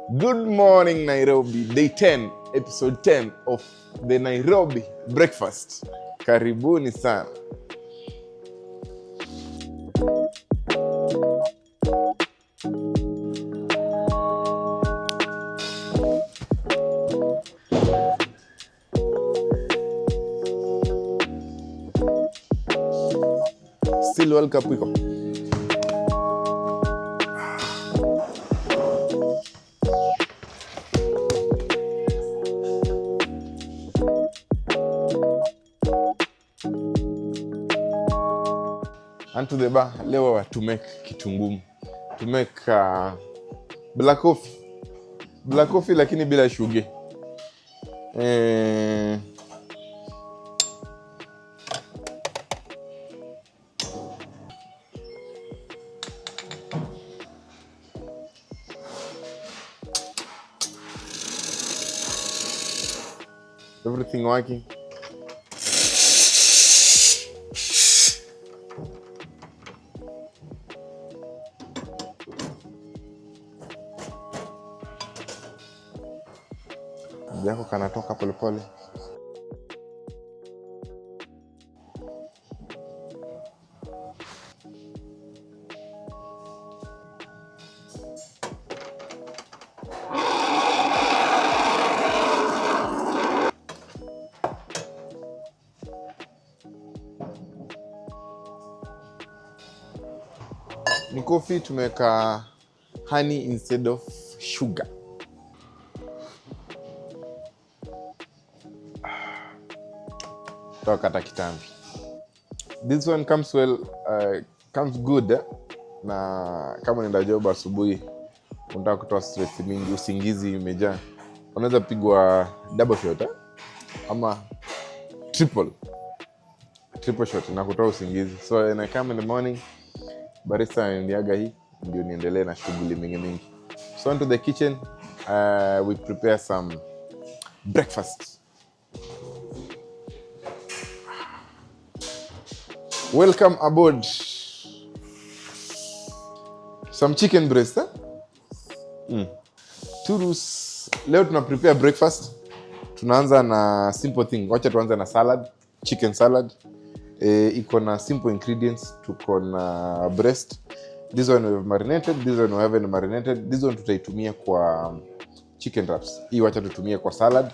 Good morning, Nairobi. Day 10, episode 10 of the Nairobi Breakfast. Karibuni sana. Still World Cup wiko. And to the bar, leo to make kitu ngumu. To make black coffee. Black coffee lakini bila sugar. Everything working. Yako kanatoka polepole. Ni coffee tumeweka honey instead of sugar. Kata kitambi. This one comes well, comes good. Na kama unaenda job asubuhi unataka kutoa stress mingi, usingizi umejaa, unaweza pigwa double shot ama triple shot na kutoa usingizi. So when I come in the morning, barista ananiaga hii ndio niendelee na shughuli mingi. So into the kitchen, we prepare some breakfast. Welcome aboard. Some chicken breast. Turus. Leo tuna prepare breakfast. Tunaanza na simple thing. Wacha tuanze na salad, chicken salad. Iko na simple ingredients. Tuko na breast. This one we have marinated, this one we haven't marinated. This one tutaitumia kwa chicken wraps. Hii wacha tutumie kwa salad.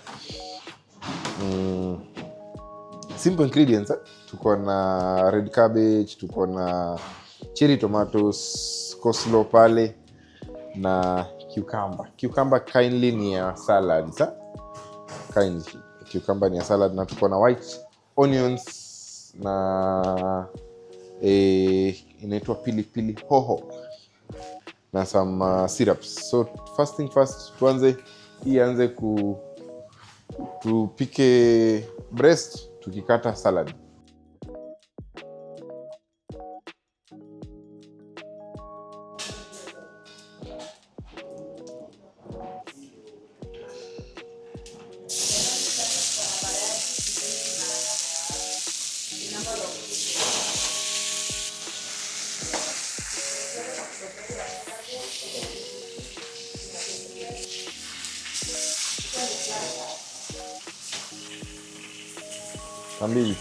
Simple ingredients. Tuko na red cabbage, tuko na cherry tomatoes, coleslaw pale na cucumber. Cucumber kindly ni ya salad, kindly. Cucumber ni ya salad, na tuko na white onions na inaitwa pili hoho na some syrups. So first thing first, tuanze tupike breast tukikata salad. Mbili.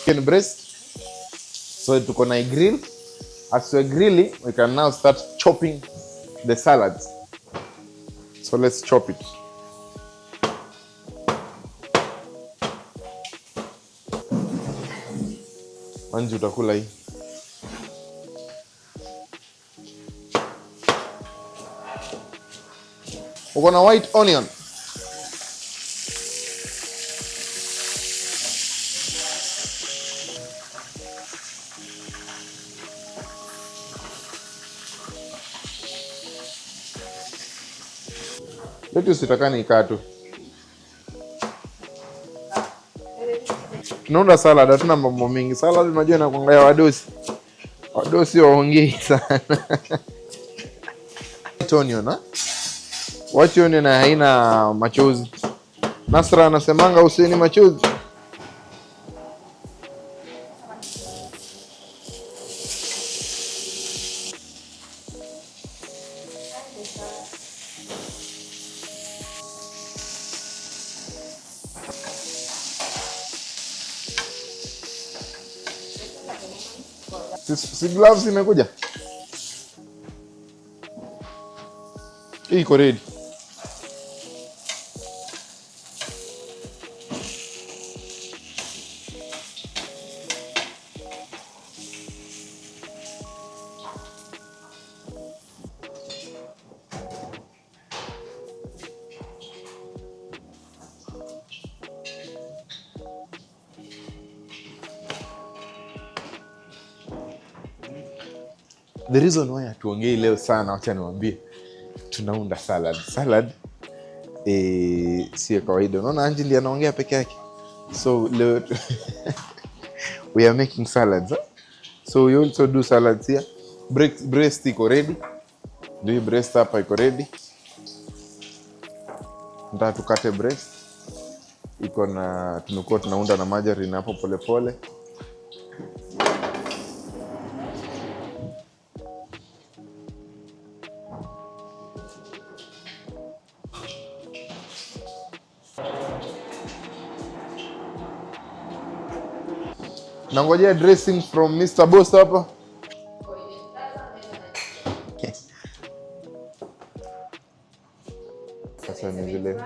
Chicken breast. So tuko na grill. As we grill, we can now start chopping the salads. So let's chop it. Manji utakula hii. Uko na white onion. Lettuce itakani ikatu. Tunaunda salad, hatuna mambo mingi. Salad unajua inakuangalia wadosi. Wadosi waongei sana. Onion, Wachi onion haina machozi. Nasra anasemanga usieni machozi. Si gloves imekuja? Hii iko ready. The reason why hatuongei leo sana, wacha niwaambie, tunaunda salad sio kawaida. Unaona Angeli anaongea peke yake, so leo we are making salads, huh? So we also do salads here. Breast iko ready, do breast hapa iko ready. Nataka tukate breast, iko na tumekuwa tunaunda na margarine hapo polepole. Nangojea dressing from Mr. Boss hapa. Sasa ni vile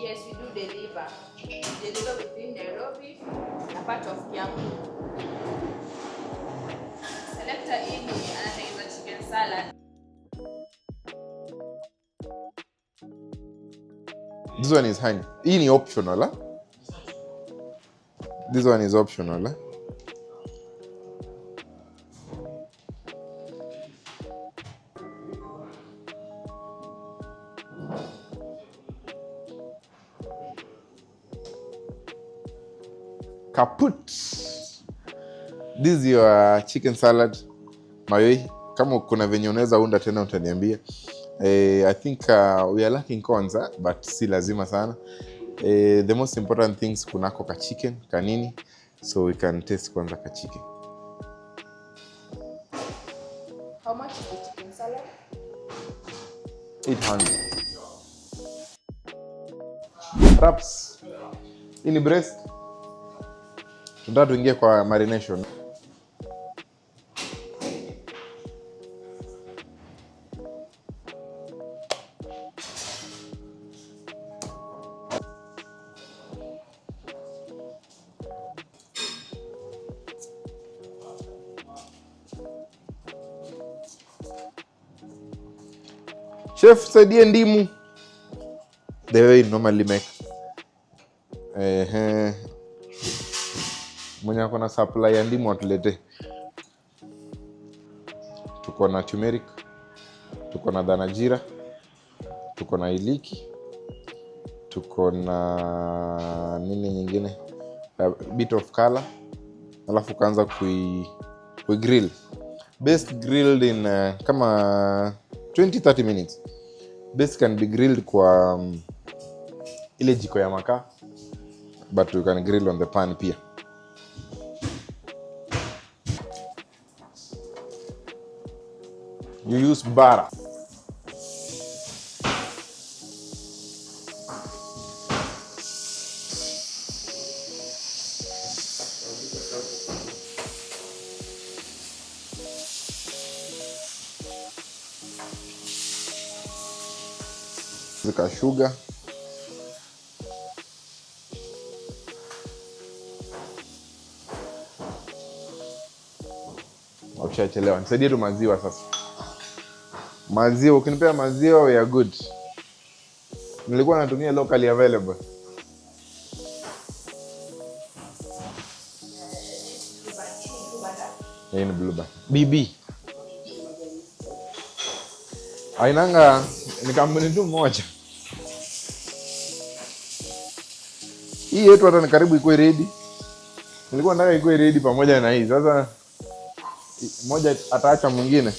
yes, we do deliver. We deliver between Nairobi and part of Kiambu. Selector ini anatengeneza chicken salad. This one is honey. Hii ni optional, huh? This one is optional, huh? Kaput. This is your chicken salad. Mayoi, kama kuna venye unaweza unda tena utaniambia. I think we are lacking corns, but si lazima sana. The most important things kunako ka chicken, kanini, so we can taste kwanza ka chicken. How much is the chicken salad? 800. Wraps. Hii ni breast. Tunataka tuingie kwa marination. Chef, saidie ndimu. The way you normally make. Mwenye ako na supply ya ndimu atulete. Tuko na turmeric, tuko na dhanajira, tuko na iliki, tuko na nini nyingine, a bit of color. Alafu kaanza kui grill. Best grilled in kama 20-30 minutes. Best can be grilled kwa ile jiko ya makaa, but you can grill on the pan pia. You use butter. Weka sugar. Uchachelewa. Nisaidie tu maziwa sasa. Maziwa, ukinipea maziwa we are good. Nilikuwa natumia locally available. Hii ni blue band. BB. Ainanga ni kampuni tu moja. Hii yetu hata ni karibu ikuwe ready. Nilikuwa nataka ikuwe ready pamoja na hii. Sasa moja ataacha mwingine.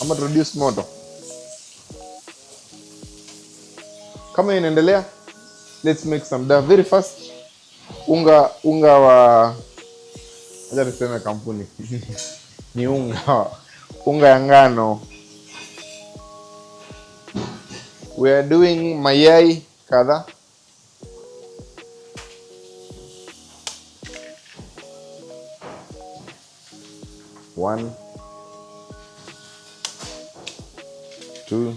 Ama reduce moto. Kama inaendelea, let's make some dough very fast. Unga wa acha tuseme kampuni. Ni unga ya ngano. We are doing mayai kadhaa. One, 2,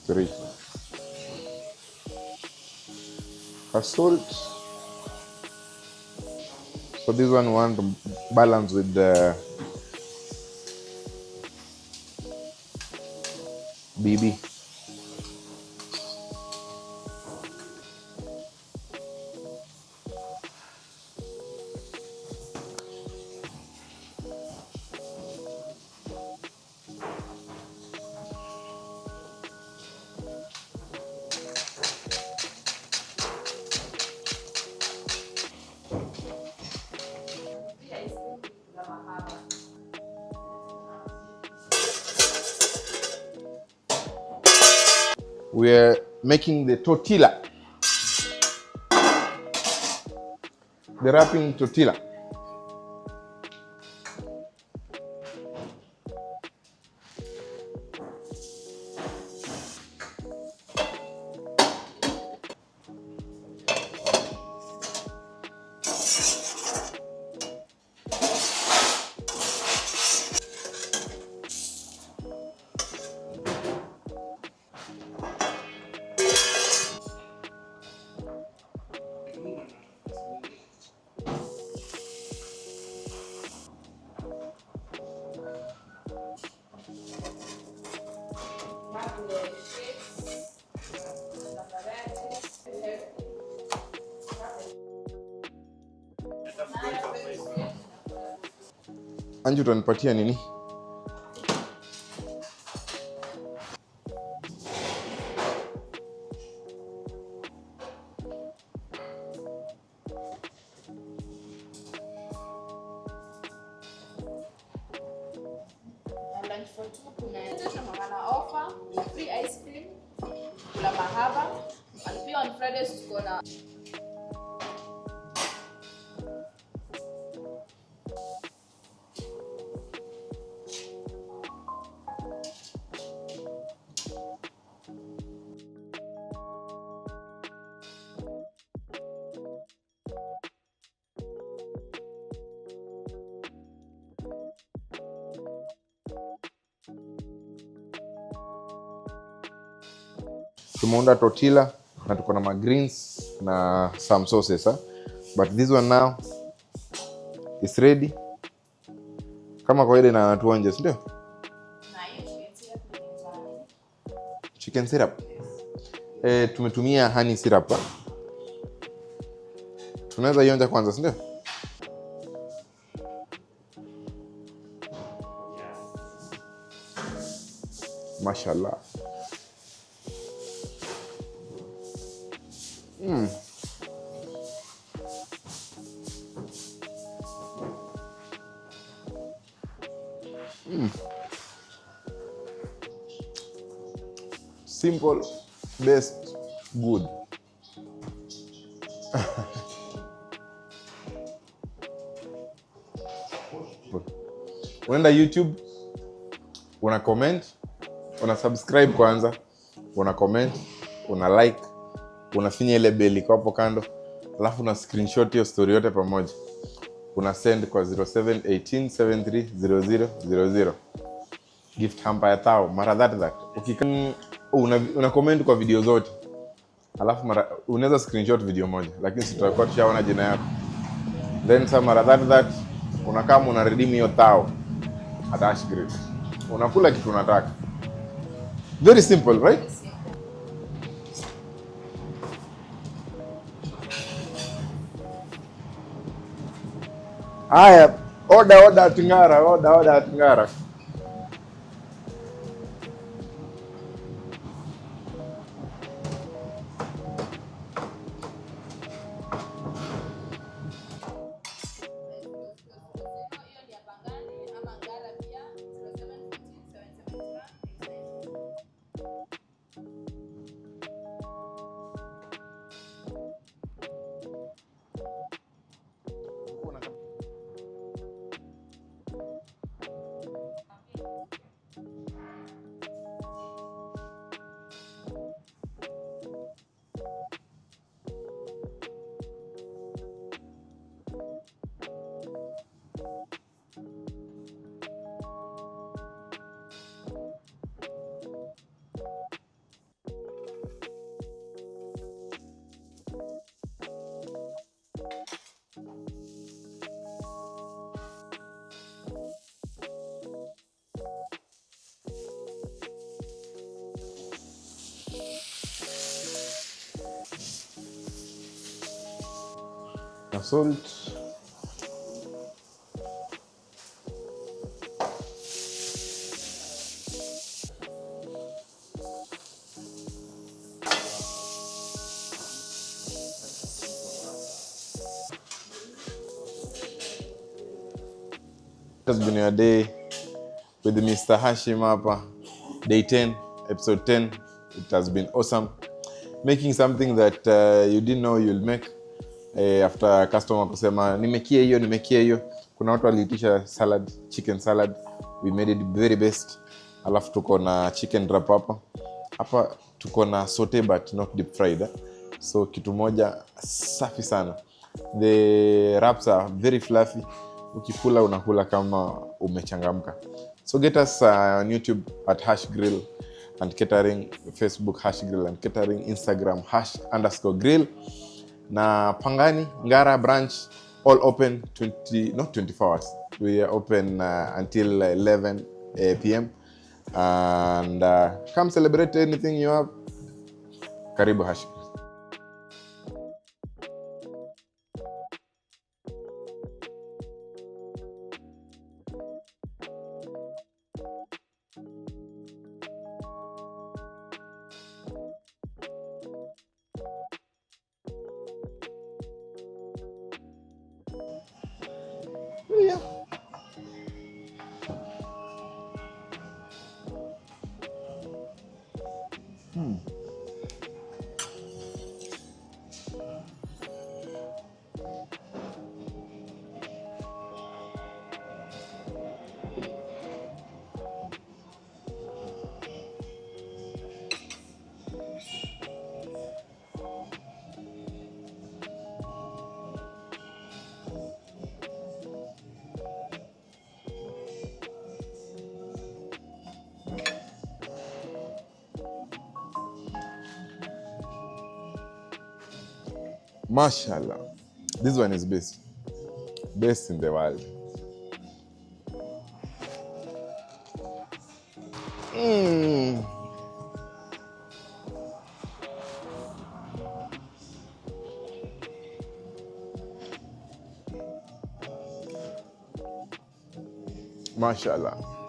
3. Salt. So this one we want to balance with the BB. We are making the tortilla, the wrapping tortilla. Anju, utanipatia nini? Lunch for two, kuna mama offer free ice cream, kula mahaba, and pia on Fridays tuko na tumeunda tortilla na tuko na ma greens na some sauces, but this one now is ready. Kama kawaida na tuonje, ndio? na hiyo Chicken syrup. Tumetumia honey syrup. Tunaweza ionja kwanza, ndio? Mashallah. Simple, best, good. Unaenda YouTube, una comment, una subscribe kwanza, una comment, una like, unafinya ile bell iko hapo kando, alafu una screenshot hiyo story yote pamoja. Una send kwa 0718730000. Gift hamper ya thao, mara that. Una comment kwa video zote. Alafu unaweza screenshot video moja, lakini sitakuwa tushaona jina yako. Then sa mara that unakaa una redeem hiyo thao. Atash great. Unakula kitu unataka. Very simple, right? Haya, Order at Ngara. Order at Ngara. Hiyo ni ya Pangani ama Ngara pia 0714 Salt. It has been your day with Mr. Hashim hapa. Day 10, episode 10. It has been awesome. Making something that you didn't know you'll make. After customer kusema nimekia hiyo. Kuna watu waliitisha salad, chicken salad. We made it very best. Alafu tuko na chicken wrap hapa. Hapa tuko na saute but not deep fried. So kitu moja safi sana. The wraps are very fluffy. Ukikula unakula kama umechangamka. So get us on YouTube at Hash Grill and Catering, Facebook Hash Grill and Catering, Instagram #grill. Na Pangani, Ngara branch, all open 24 hours. We are open until 11 p.m. And come celebrate anything you have. Karibu Hash Grill. Yeah. Mashallah. This one is best. Best in the world. Mashallah.